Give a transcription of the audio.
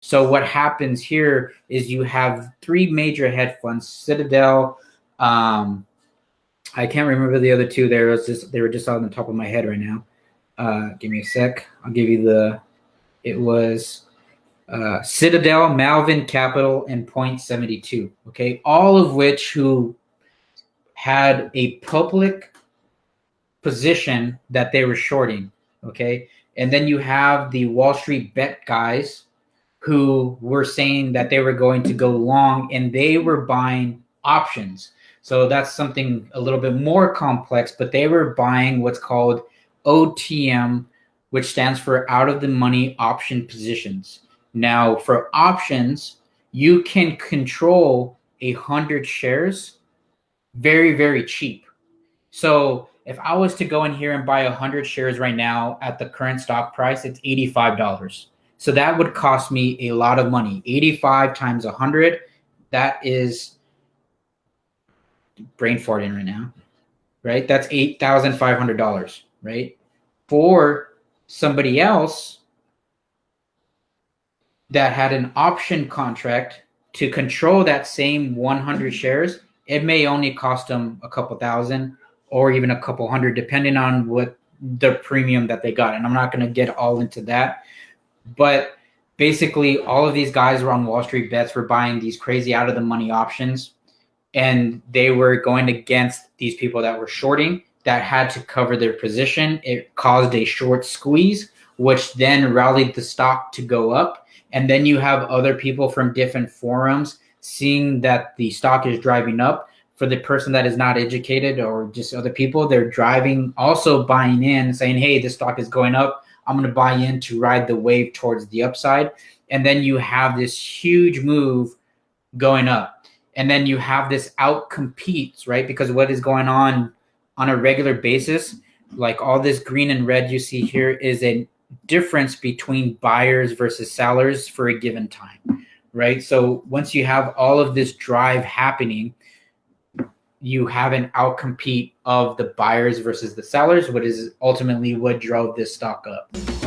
So what happens here is you have three major hedge funds: Citadel. I can't remember the other two. They were just on the top of my head right now. Give me a sec. I'll give you the. It was Citadel, Malvin Capital, and Point 72. Okay, all of which who had a public position that they were shorting. Okay, and then you have the Wall Street bet guys who were saying that they were going to go long, and they were buying options. So that's something a little bit more complex, but they were buying what's called OTM, which stands for out of the money option positions. Now, for options, you can control 100 shares very, very cheap. So if I was to go in here and buy 100 shares right now at the current stock price, it's $85. So that would cost me a lot of money. 85 times 100, that is brain farting right now, right? That's $8,500, right? For somebody else that had an option contract to control that same 100 shares, it may only cost them a couple thousand or even a couple hundred, depending on what the premium that they got. And I'm not going to get all into that. But basically, all of these guys were on Wall Street bets were buying these crazy out of the money options, and they were going against these people that were shorting that had to cover their position. It caused a short squeeze, which then rallied the stock to go up. And then you have other people from different forums seeing that the stock is driving up. For the person that is not educated or just other people, they're driving, also buying in, saying, hey, this stock is going up. I'm going to buy in to ride the wave towards the upside. And then you have this huge move going up. And then you have this out competes, right? Because what is going on a regular basis, like all this green and red you see here, is a difference between buyers versus sellers for a given time, right? So once you have all of this drive happening, you have an outcompete of the buyers versus the sellers, what is ultimately what drove this stock up.